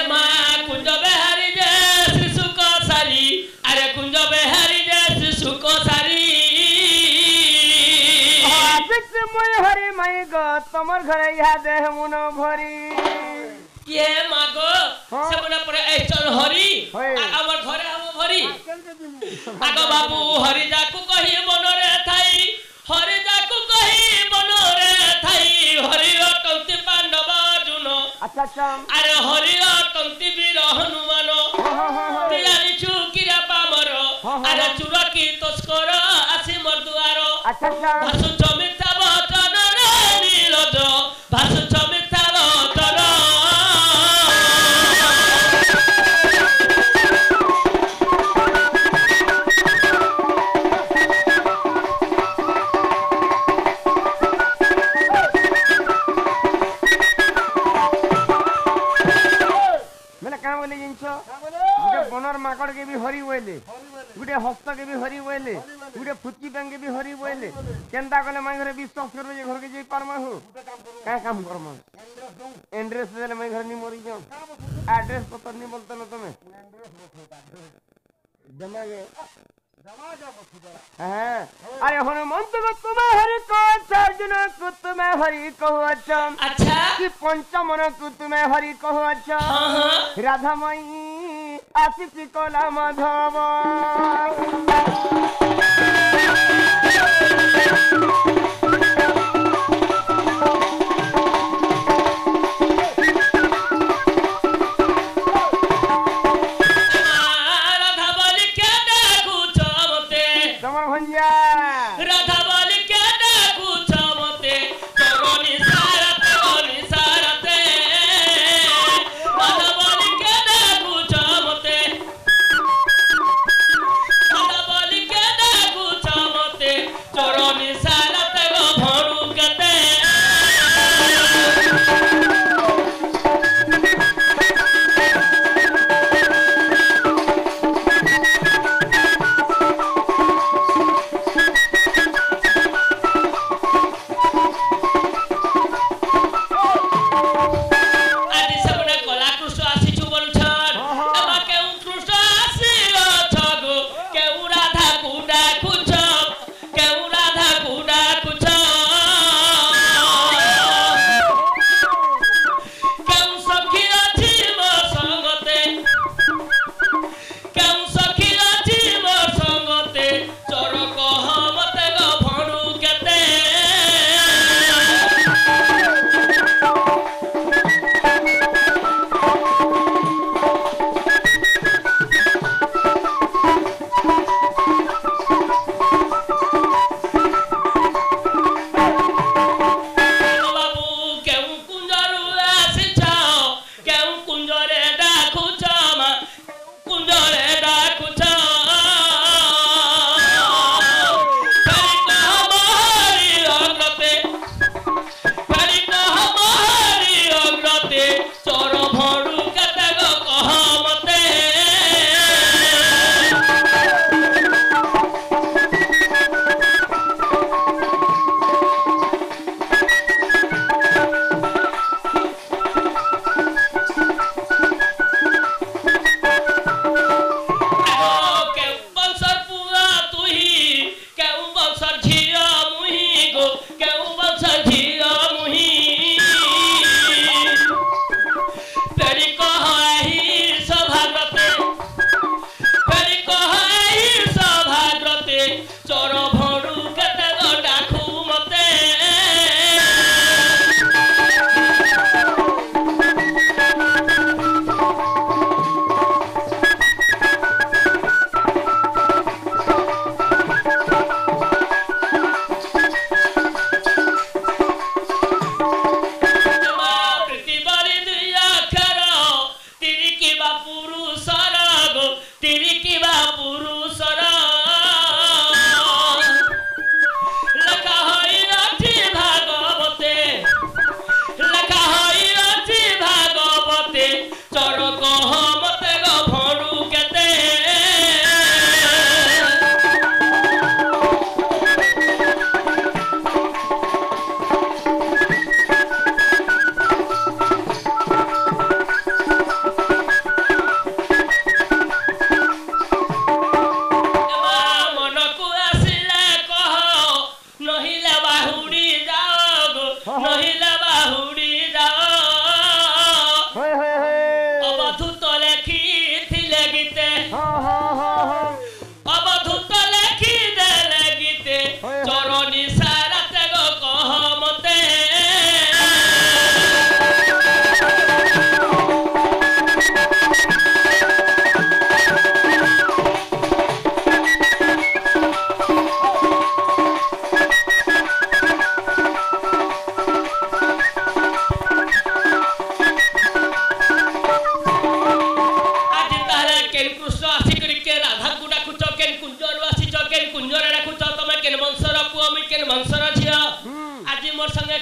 माँ कुंज बेहारी जे शिशु को सारी अरे कुंज बेहारी जे शिशु को सारी मुई हरी मई गो तमर घरे या देह मुन भरी ये माँ गो से बना पड़े ए चल हरी आवर घरे हम भरी आगो बाबू हरि जाकू कही मनरे थाई हरि जाकू कही मनरे थाई हरि अटंती पांडव अर्जुन अच्छा अरे हरि अटंती वीर हनुमान तिलारी चुकिरा पामर अरे चुरकी तस्कर आसी मोर दुआर अच्छा भासु चमिता वचन रे नीरज भासु चमिता वचन बनर माकड़ के भी हरी बोले गुटे हस्त के भी हरी बोले गुटे फुच्ची टांग के भी हरी बोले केनता कले मैं घरे विश्वास करबे जे घर के जे परमा हो का काम करमा एड्रेस देले मैं घर नी मरी जाऊं एड्रेस पता नहीं बोलते न तुम्हें जमा गे अरे हनुमंत को तुम्हें हरि को अर्जुन को तुम्हें हरि कहो अच्छा कि पंचमन को तुम्हें हरि कहो अच्छा राधा मई आशिकी कोला माधव राधा बोली क्या देखू छमते तोरनी सारते राधा बोली क्या देखू छमते राधा बोली क्या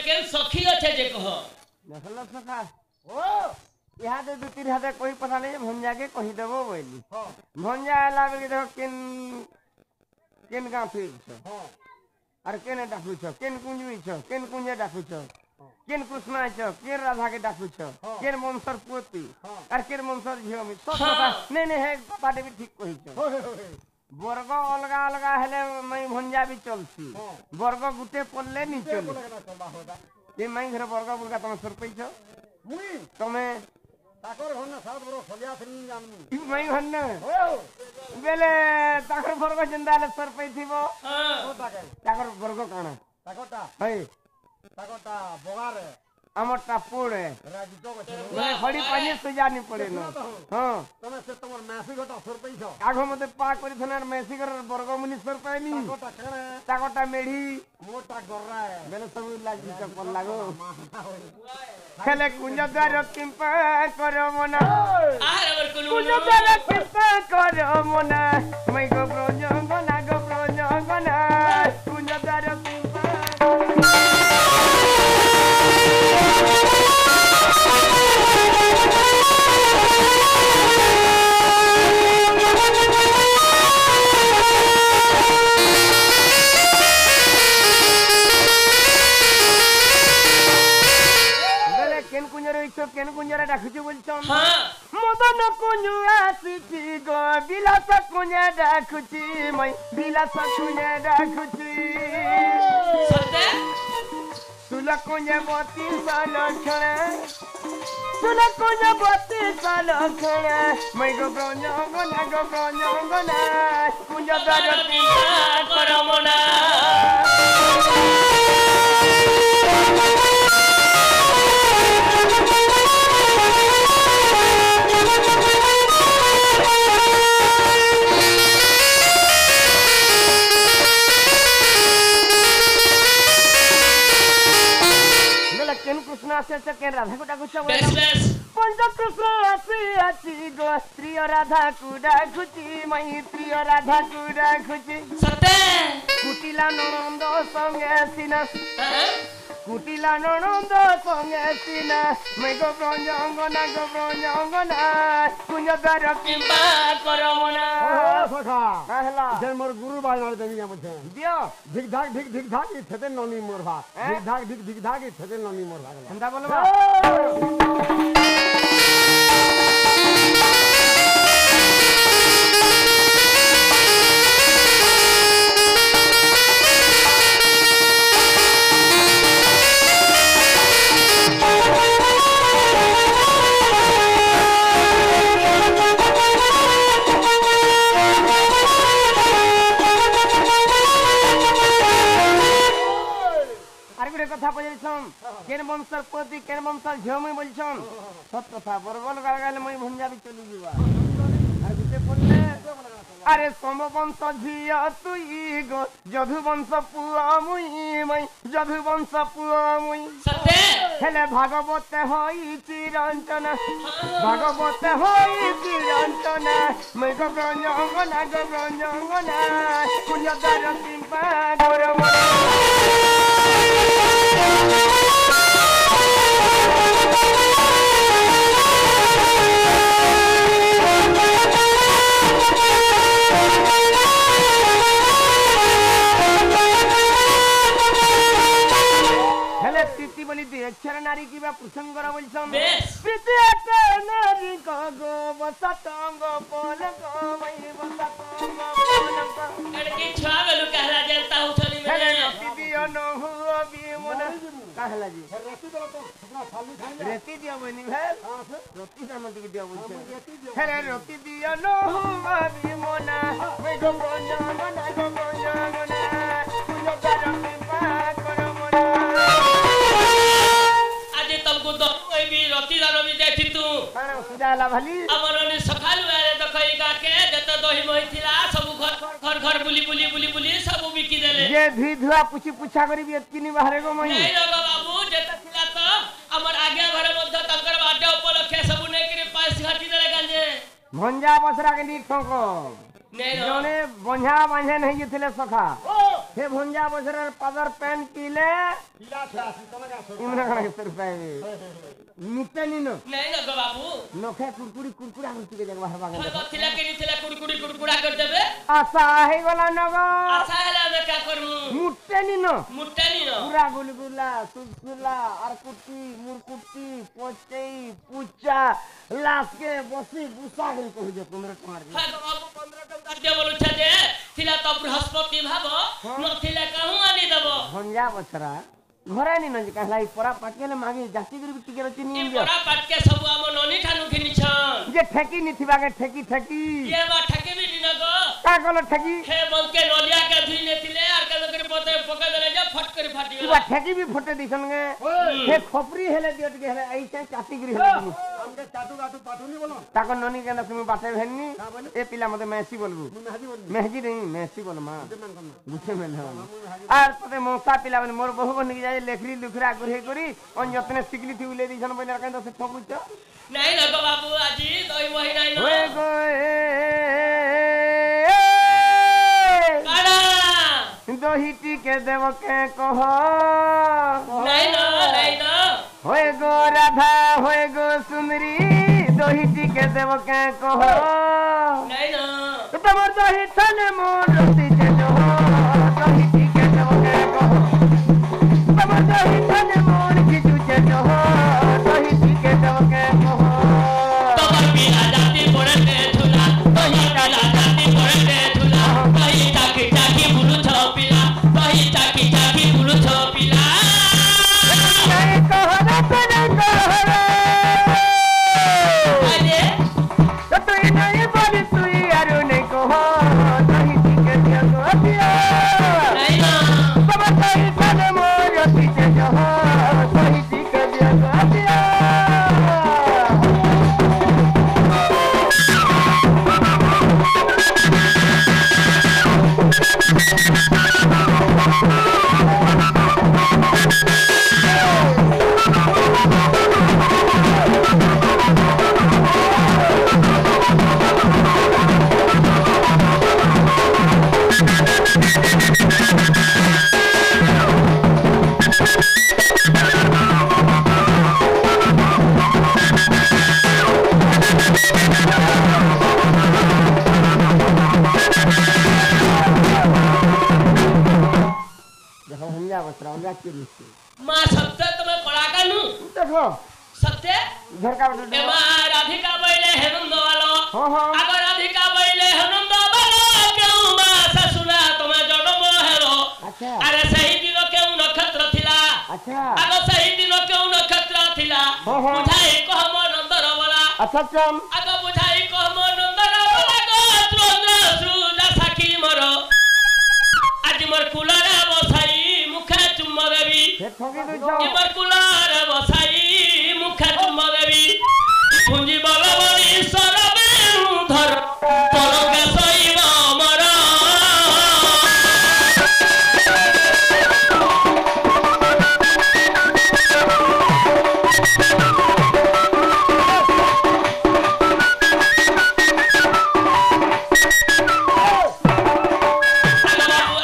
केन सखी अच्छे जे कह देखल सखा ओ इहादे दु तीन हाथे कोई पता नहीं भंजा के कहि देबो बोली भंजा आला बेके देखो केन गाँव फिर छ और केने डाकू छ केन कुंजवी छ केन कुंजे डाकू छ केन कृष्णा छ केन राधा के डाकू छ केन मंसर पोती और केन मंसर झियो में सब पता नहीं है बाटे भी ठीक कहि छ वर्ग अलगा अलगा हेले मैं भंजा भी चलसी वर्ग गुटे पल्ले नी चले ये मैं घर वर्ग बुलका तुम सरपंच छ मुई तमे ताकर घन 7 बरो फलिया थनी जानमी ई मैं घन बेले ताकर वर्ग जिंदाले सरपंच थिबो हां ताकर वर्ग काना ताकटा है ताकटा बोगार अमरटा पोड़े मैं खड़ी पानी से जानी पड़े न हां तमे से तमर मैसी गोटा सरपंच आगो मते पा करी थनार मैसी कर बर्गमुनि सरपंच नी ताकटा मेढी मोटा गररा है बेले सब लागी चप्पल लागो खेले कुंजदार किंपा करो मना आहार अबर कुनु कुंजदार किंपा करो मना मैं गो प्रोजंगना कुंजदार किंपा केन कुंजरा डाकुची बोलछन हां मदन कुंजु आसीची गो बिलास कुंजा डाकुची मैं बिलास कुंजा डाकुची सत्य तुला कुंजा मोती सलखणे तुला कुंजा मोती सलखणे मैं गो ब्रंजंगना कुंजा दारती करमना कृष्ण से केन राधा को डाकुछ बेस पंच कृष्ण आसी गो श्री राधा को डाकुची मैत्री राधा को डाकुची सत्य कुटिला ननंद संगे सिना कुटिला ननंद संगे सिना मैं गो ब्रंजंगना कुंजदार किंबा करमना सखा कहला जन मोर गुरु बाय मार देवी जा मुझे दियो धिक धाक ई थेते ननी मोर भा धिक धाक ई थेते ननी मोर भा अंदा बोलबा कथा पजरिछन केन वंशर पोती केन वंशर झोमी बोलछन सत कथा बरबल गाले मैं भंजा भी चली जीवा और गुटे पन्ने अरे सोम वंश झिया तुई गो जधु वंश पुआ मुई मैं जधु वंश पुआ मुई सत्य हेले भागवत होई चिरंतन भागवत होई चिरंतन मैं गो ब्रंजंगना कुंजदार किंपा गौरमना बोली दे अक्षर नारी की प्रसंग बोलछन प्रीति नारी को गो बसतंग पलक मई बसतंग पलक एडकी छुआ गलु कहला जेलता उठली में रेती दियो न हुआ भी मन कहला जी रेती दियो बनी भेल रोटी सामने दियो बोलछन हेरे रोटी दियो न हुआ भी मन मैं गो ब्रंजंगना कुंजदार किंपा करमना रति रवि जाती तू काना सुजाला भली हमरने सखालु आरे देखै गाके जत दही महि थिला सब घर बुली सब बिकी देले ये भी धुआ पुछा करी भी किनी बाहरे गो मही नहीं रे बाबू जत थिला तो हमर आगे भरे मध्य तंकर बाटे उपलक्ष्य सब नै करे पास हटी देले गंजे भंजा बसरा के नीक ठोको नहीं रो जोने बंझा बांझे नहीं थिले सखा हे भुंजा बसर पादर पेन पीले पीला छे आसी तने का इमरा कणा के रुपए मिटे नी नो नहीं न गो बाबू नखे कुरकुरा होती के जगह हवा फल थिला के नी थिला कुड़कुड़ा कर देबे आशा हे गला नगो आशा हला में का करमु मुटे नी नो मुट्टा नी न पूरा गुलगुला सुसुला अरकुटी मुरकुटी पोचई पूचा लास के बसी गुसा गई कह जे 15 टमार हां गो बाबू 15 टका दे बोलु छ जे थिला त बृहस्पति भाबो न थिला कहू आनी देबो भंजा बछरा घरे नी न जे कहला ई परा पाकेले मागे जाति गरी टिके रची नी ई बड़ा पाटके सब हम ननी ठानु खिनी छ जे ठेकी नी थिबा के ठेकी ये बा ठके भी नी न गो का गलो ठेकी हे बंके नलिया के धुइने थिले आर के करे पोते पके देले जे फट कर फाटी तू गेला ठेकी भी फटे दिसन गे हे खोपरी हेले दियत के हेले ऐसे चाटी गरी हेले नी हमके चाटू काटू पाटू नी बोलो ताको ननी के तुम बाटे भेनी ए पिला मते मैसी बोलबू मेहदी बोल मेहजी नहीं मैसी बोल मां मन करना बुझे में ना आर पते मौसा पिला बने मोर बहु बन जाए लेखरी लुखरा गुरे करी अन जतने सिकली थी उले दिसन बने रखन से ठकुच नहीं न गो बाबू आजी दई वही नहीं न होए गोए काड़ा दोहिटी के देव के कहो नहीं न होए गो राधा होए गो सुंदरी दोहिटी के देव के कहो नहीं न तमर दोहि थने मोर रति जे जो दोहिटी के देव के कहो तमर दोहि थने मोर खिचू जे जो दोहिटी के देव के कहो तमर बिना जाती पड़ते झूला तही बिना जाती पड़ते झूला तही चाकी चाकी बुलु छ पिला तही चाकी चाकी बुलु छ पिला नहीं कहो रे कहो अरे तो तू नहीं बोली तू यार नहीं कहो दोहिटी के देव को दिया नहीं न तब तई थने मोर रति जे जो दोहिटी के देव को दिया देखो हम जा बस रहा हूं के लिखते मां सत्य तुम्हें पड़ा कानू देखो सत्य घर का बेटा एमा राधिका बैले हेमंत वालो हां अगर राधिका बैले हेमंत वालो क्यों मा ससुरा तुम्हें जन्म हेलो अच्छा अरे सही दिन क्यों नक्षत्र थिला अच्छा अगर सही दिन क्यों नक्षत्र थिला हाँ। बुझाई कहम नंदर बोला अच्छा चम अगर बुझाई कहम नंदर बोला गो त्रोंद्र सुजा साखी मरो आज मोर कुलारा बसाई मुखे चुम्म देवी हे ठगी दो जाओ इमर कुलारा बसाई मुखे चुम्म देवी पुंजी बलबली सरबे धर पलके सईब मरा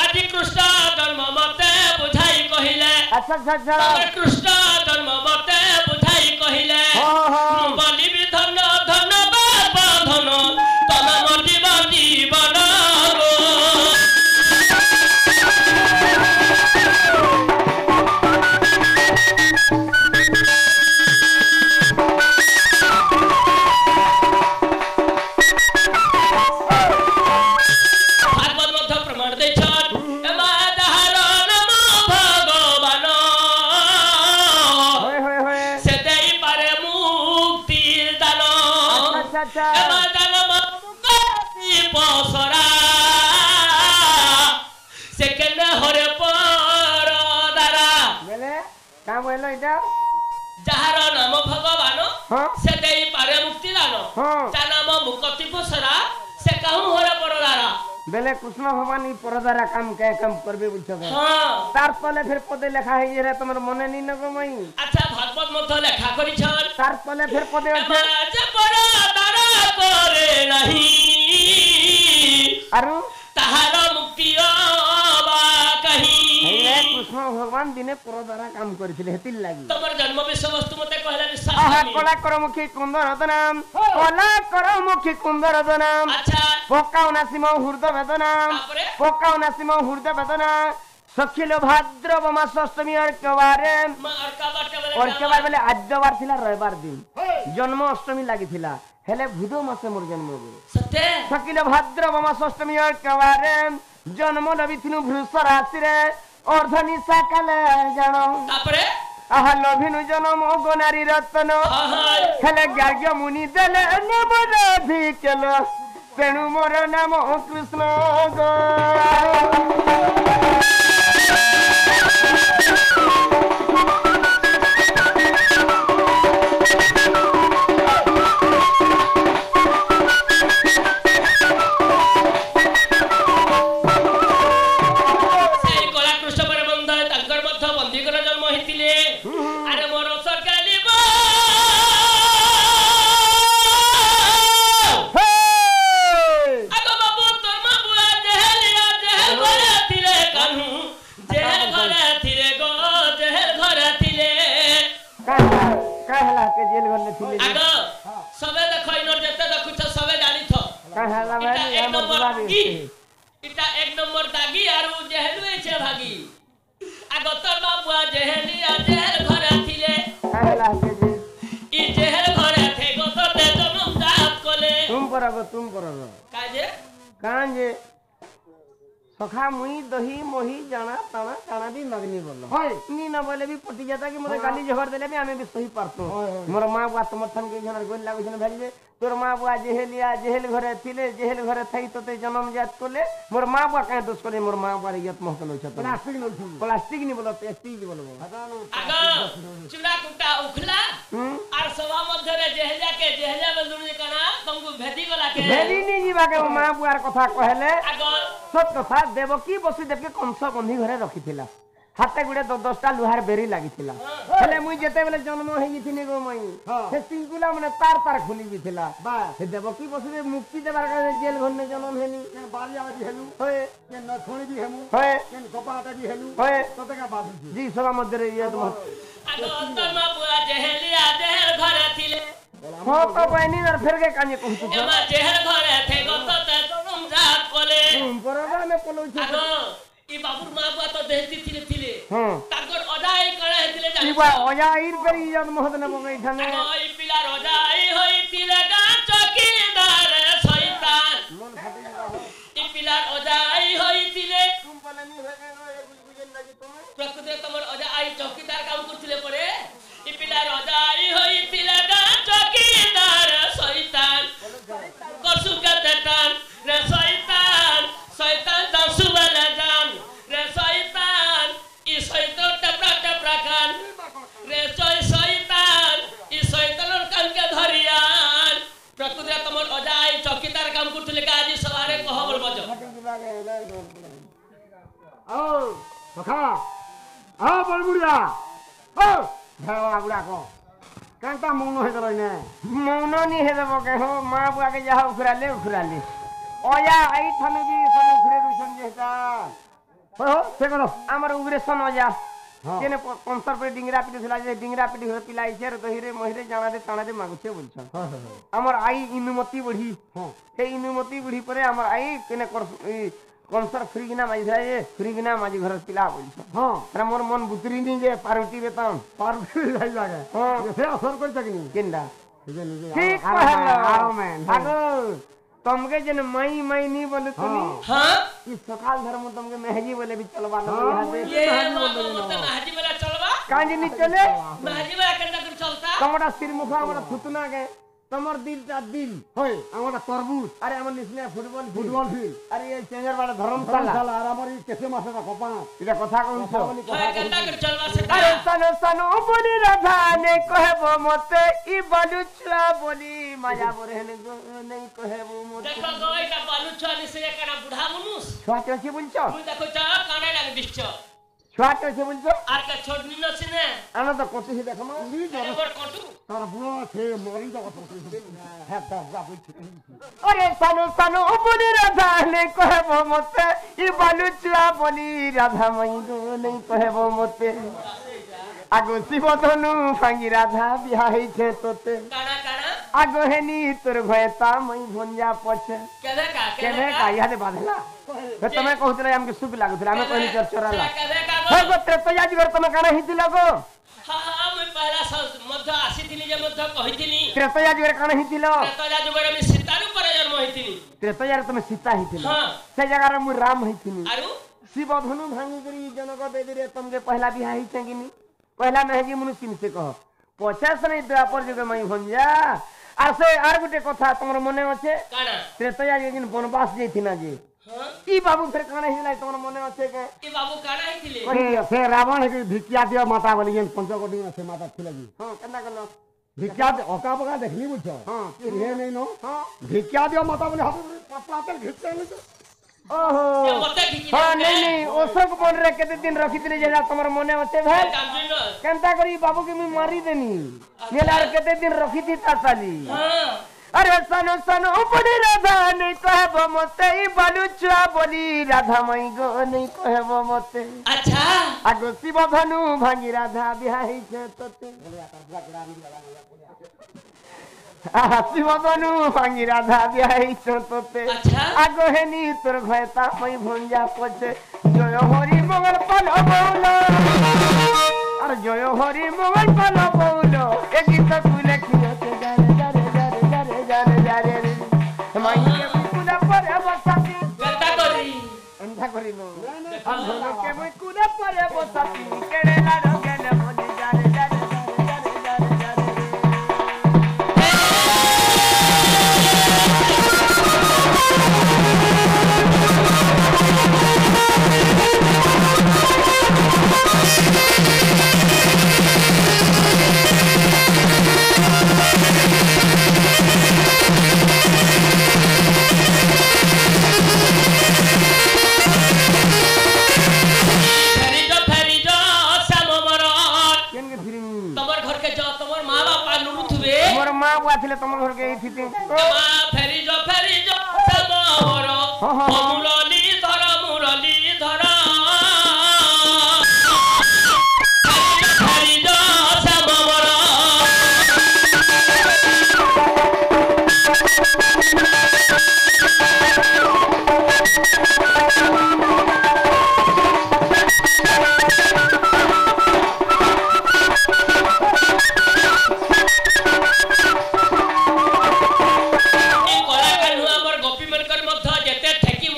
আজি কৃষ্ণ জন্ম মতে বুঝাই কহিলে अच्छा अच्छा अच्छा কৃষ্ণ জন্ম মতে বুঝাই কহিলে हाँ हाँ বলিবি ধন ধন বাবা ধন তন জীবন জীবন গো ভাগবত মধ্য প্রমাণ দেইছন এমা যাহার নাম ভগবান होए होए होए সে দেই পারে মুক্তির দান अच्छा अच्छा এমা জানম মুক্তি পসরা সে কেন হরে পর দ্বারা बोले का बोलो इटा যাহার নাম ভগবান हां সে দেই পারে মুক্তি দান हां যা নাম মুক্তি পসরা সে কাহু হরে পর দ্বারা बेले कृष्ण भगवान ई परदारा काम के काम करबे बुझो के হ্যাঁ तार तले फिर पदे लिखा है ये रे तमर मने नी नगो मई আচ্ছা ভাগবত মধ্য লেখা করিছন तार तले फिर पदे আছে যে বড় দ্বারা করে নাহি आरु তাহার মুক্তি অবাক भगवान दिने पर द्वारा काम करथिले हेतिल लागि तमर जन्म विषय वस्तु मते कहला विश्वास आहा नहीं। कला करमुखी कुंदर दनाम कला करमुखी कुंदर दनाम अच्छा पक्काउ नासिम हृदय वेदना तापरे पक्काउ नासिम हृदय वेदना सखिल भाद्रव मास अष्टमी और कवारे मां और कवार बेले आद्यवार थिला रविवार दिन जन्म अष्टमी लागि थिला हेले भूदो मासे मोर जन्म हो सत्य सखिल भाद्रव मास अष्टमी और कवारे जन्म लबिथिनु वृष राशि रे अर्धनि सकाल जानो तापरे आहा लभिनु जन्म गोनारी रत्न हाय हेले गार्ग्य मुनि देले नमराधि केल तेणु मोर नाम कृष्ण गो इटा एक नंबर दागी आरु जेहलुए छे भागी आगो तोर बाबुआ जेहली आ जेहल घरे थिले कहला के जे ई जेहल घरे थे गो तो ते जन्म जात कोले तुम करगो काजे सखा मुई दही मोही जाना ताना ताना भी मगनी बोलो हाय नी न बोले भी पटी जाता कि मोरे गाली झगड़ देले भी हमें भी सही पारतो मोर मां बुआ समर्थन के जन गोल लागो जन भेल तोर मां बुआ जेहेलिया जेहेल घरे थिले जेहेल घरे थई तते जन्म जात कोले मोर मां बुआ कहे दोष कोले मोर मां बुआ इज्जत महकल होछ प्लास्टिक नी बोलो प्लास्टिक बोलो आगो चूड़ा कुटा उखला आर सभा मध्य रे जेहलिया के जेहलिया में दुनी कना तुमको भेदी गला के भेदी नी जीवा के मां बुआर कथा कहले आगो सत कथा देवकी बसुदेव के कंस बंधी घरे रखिथिला हाथे गुडे 10टा लुहार बेरी लागिथिला हेले मुई जेते बेले जन्म हेई थिनी गो मई से सिंगुला माने तार तार खुली बिथिला बा से देवकी बसुदेव मुक्ति देबार का जेल घर में जन्म हेनी बालिया भी हेलु होए के नथोणी भी हेमु होए के कपाटा भी हेलु होए तते का बात जी सभा मध्य रे ये तुम आगो तोर मां बुआ जेहलिया जेहल घरे थिले हो तो बहनी और फिर के काने कहू तो एमा जेहल घरे थे गो तो ते जन्म जात कोले तुम परवा में पलो आगो ई बाबूर मां बुआ तो देहती थिले हां ताकर अजाई करे थिले ई बा ओजाईर पर इज्जत महत न बगै थाने आगो ई पिला रजाई होई थिले गा चौकीदार शैतान मन फाटी ई पिला अजाई होई थिले तुम पलनी होय गुजन लगी तुम्हें प्रकृति तमर अजाई चौकीदार काम करथिले परे ई पिला रजाई होई थिले गा चौकीदार शैतान कसु का देतान रे शैतान शैतान दसु वाला जान रे शैतान ई शैतान टपरा कान रे शैतान ई शैतान कान के धरियान प्रकृति तमर अजाई चौकीदार काम करथिले का आज सवारे कहबल बजो आओ सखा आ बलबुड़िया ओ भेवा गुड़ा को कांटा मौन हे गलो ने मौन नी हे देबो के हो मां बुआ के जा उखराले ओया आई थाने भी सब उखरे दुसन जेता हो से गलो हमर उग्रेशन हो जा केने कंसर पे डिंगरा पिटी थला जे डिंगरा पिटी हो पिलाई छे रे दहिरे महिरे जाना दे ताना दे मागुछे बोलछ हमर आई इनुमती बढ़ी हे इनुमती बढ़ी परे हमर आई केने कर कंसर फ्रीगिना माजी थला जे फ्रीगिना माजी घर पिला बोलछ हां रे मोर मन बुतरी नी जे पार्वती बेतन पार्वती जाई लागे हां से असर कर सकनी केंडा निजे ठीक कहलो आओ मैन भागो तुमके जन मई नी बोले तुनी हां ई सकाल धर्म तुमके महजी बोले भी चलवा लो यहां से ये महाजी वाला चलवा कांजी नी चले महाजी वाला कंदा कर चलता तमरा सिर मुखा हमरा थुतना के तमर दिल ता दिल होय हमरा तरबूज अरे हमर निसले फुटबॉल फील्ड अरे ये चेंजर वाला धर्मशाला साला आर हमर केसे मासे का कपा इला कथा कहू छो हां कंदा कर चलवा से अरे सनो सनो बोली राधा ने कहबो मते ई बालुचला बोली माया बरहन नहीं कहबो मते देखो गई का बालू छाली से कना बुढ़ा मनुष छोटे छी बोलछो तू देखो चा काने लाग दिछ ছুয়াটে আছে বলছো আর কে ছোটনি নছি না আনো তো কত সে দেখো মা এবার কটু তার বুড়ো আছে মরি তো কথা হ্যাঁ তা যা বলছি ওরে সানু সানু বলি রাধা নেই কহব মতে ই বালুচুয়া বলি রাধা মাই গো নেই কহব মতে আগো শিব ধনু ভাঙ্গি রাধা বিয়া হইছে তোতে কানা কানা আগো হেনি তোর ভয়তা মাই ভঞ্জা পছে কেদে কা কেনে কাইয়াতে বাঁধলা তুমি কହୁଥିଲେ ଆମକୁ ସୁଖ ଲାଗୁଥିଲା ଆମେ କହିଲି ଚରଚରାଲା কেদে কা ହେ ଗୋ ତ୍ରେତୟା ଯୁଗରେ ତମେ କାଣା ହେଇଥିଲ ଗো হ্যাঁ মুই পহলা মধ্য আসিଥିଲି যে মধ্য কহিଥିଲି ତ୍ରେତୟା ଯୁଗରେ କାଣା ହେଇଥିଲ ত্রেতয়া যুগরে আমি সীতার উপরে জন্ম হইଥିଲି ତ୍ରେତୟାରେ ତମେ ସୀତା ହେଇଥିଲ হ্যাঁ ସେ ଜାଗାରେ ମୁଁ ରାମ ହେଇଥିଲି আরু ଶିବ ଧନୁ ଭାଙ୍ଗିକରି ଜନକ ବେଦୀରେ ତମକେ ପହଲା ବିହା ହେଇଛେ କି ନି ପହଲା ନୁହେଁ କି ମନୁଷ୍ୟ କିନି କହ 50 नहीं द्वापर जुग मई भंजा আর সে আর গুটে কথা তোমার মনে আছে কানা ত্রেতয়া যেদিন বনবাস যাইছিনা যে হ্যাঁ ই বাবু ফের কানা হিলাই তোমার মনে আছে কে এ বাবু কানা হইছিলে ସେ ରାବଣ କି ଭିକ୍ଷା ଦିଅ ମାତା ବୋଲି ଯେନ୍ ପଞ୍ଚକୋଟି ସେ ମାତା ଥିଲା କି ହଁ କେନ୍ତା କଲ ଭିକ୍ଷା ଅକା ପକା ଦେଖିଲି ବୁଝ ହଁ ଇଏ ନେଇ ନ ହଁ ଭିକ୍ଷା ଦିଅ ମାତା ବୋଲି ହାତ ପାପା ତେଲ ଘିଚା ओहो মতে ঠিকি हाँ नहीं नहीं अशोक बन रे केते दिन रखिथिले जेला तमर मने আছে भाई কামজুন केनता करी बाबू के मी मारी देनी नेलार केते दिन रखिथि तासाली হ্যাঁ अरे सनो सनो बड़ी राधा नहीं कहबो मते ई बालुचुआ बोली राधा मई गो नहीं कहबो मते আচ্ছা आगो शिव धनु भांगी राधा बिहाई छे तते शिव धनु भांगी राधा बिहाई छे तते আচ্ছা आगो हेनी तोर घयता मई भंजा पछे जय हरि मंगल पाल बोलो अरे जय हरि मंगल पाल बोलो ए गीत कुले खियो के जारे जारे जारे जारे जारे जारे माई के कुला पर बसाती গন্তা করি एंधा करी नो हम दोनों के मई कुला पर बसाती केड़े लाडो गेले बोली जारे जारे जारे जारे जारे ফেরি যো শ্যাম মরণ केन के फिरी তোমার ঘরকে যাও তোমার মা বাবা নুরুথবে मोर मां बुआ थिले तमर घर के ई थी মা ফেরি যো শ্যাম মরণ হ্যাঁ, হ্যাঁ, হ্যাঁ। মুরলি ধর ফেরি যো শ্যাম মরণ এই কলাকার আমার গোপী মনকর মধ্য যেতে ঠেকি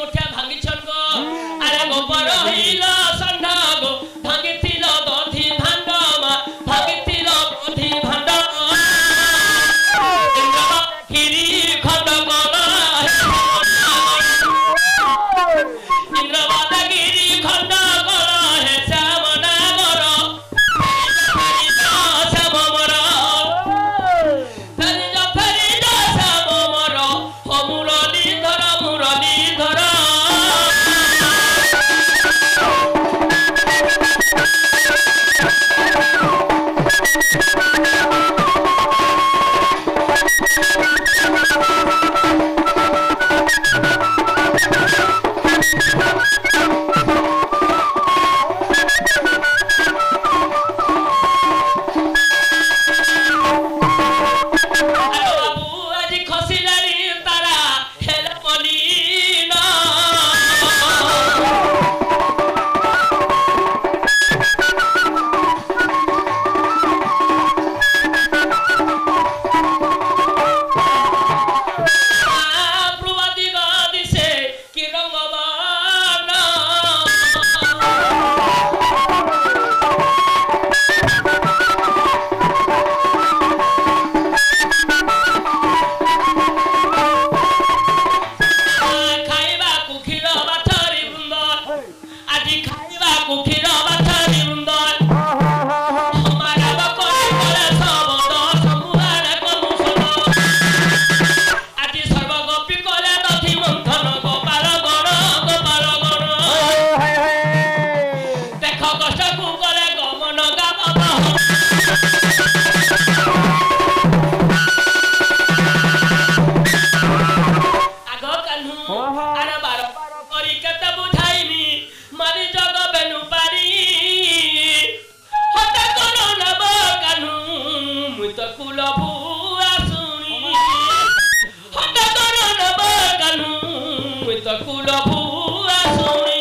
ତ କୁଲ ଭୁଆ ଶୁଣି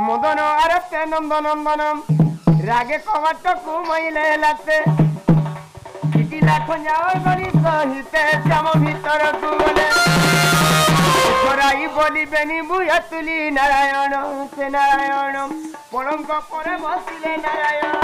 মদন আরতে নন্দনন্দনম রাগে কবাটকু মাইলে লাতে চিঠিলা খঞ্জাও করি সহিতে শ্যাম ভিতরকু গলে করাই বলিবেনি বুয়া তুলি নারায়ণ সে নারায়ণ পলঙ্ক পরে বসিলে নারায়ণ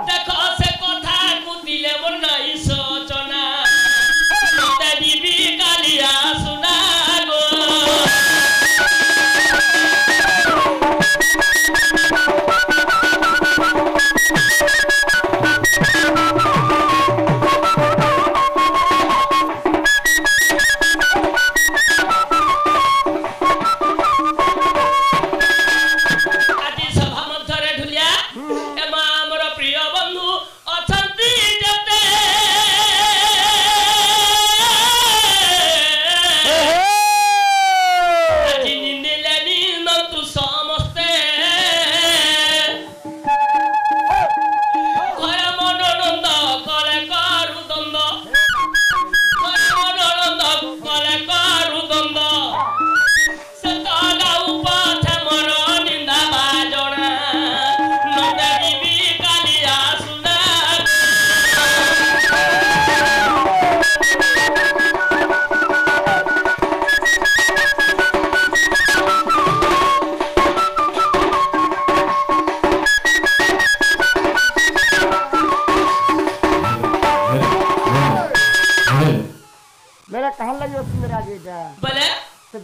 দেখো সে কথা কুতিলে মন নাই সোচনা মতে দিবি কালিয়া শুনা গো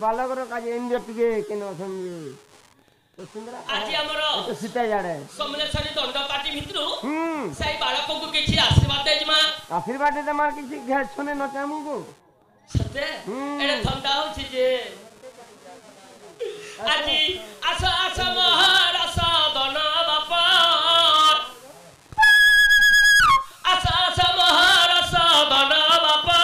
बालकर काज इंद्र टिके केन असंगे तो सुंदर आज हमरो तो सीता जाडे समलेश्वरी दंड पार्टी भितरु सही बालक को किछि आशीर्वाद दे जमा आशीर्वाद दे मार किछि घर छने न चामु को सते एडे ठंडा होछि जे आज आसा आसा महाराज दन बापा आसा आसा महाराज दन बापा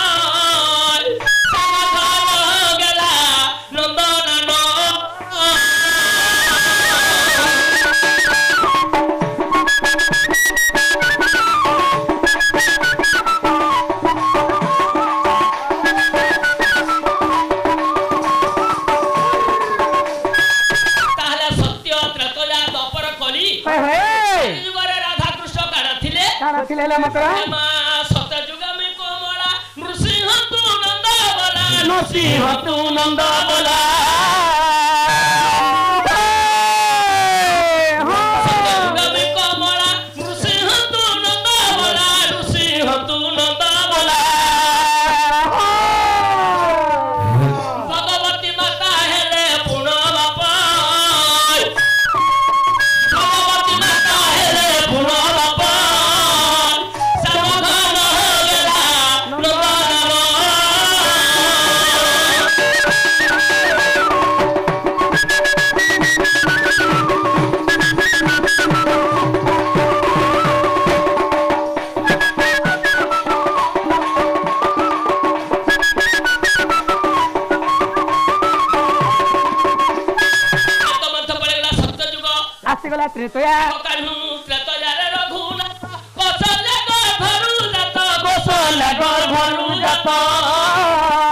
ଥିଲେ ମାତ୍ର ମା ସତ ଯୁଗାମି କୋମଳା ନୃସିଂହ ତୁ ନନ୍ଦ ବୋଲା ନୃସିଂହ ତୁ ନନ୍ଦ ବୋଲା ତ୍ରେତୟା ତ୍ରେତୟାରେ ରଘୁନାଥ କୌଶଲ୍ୟା ଗର୍ଭରୁ ଜାତ କୌଶଲ୍ୟା ଗର୍ଭରୁ ଜାତ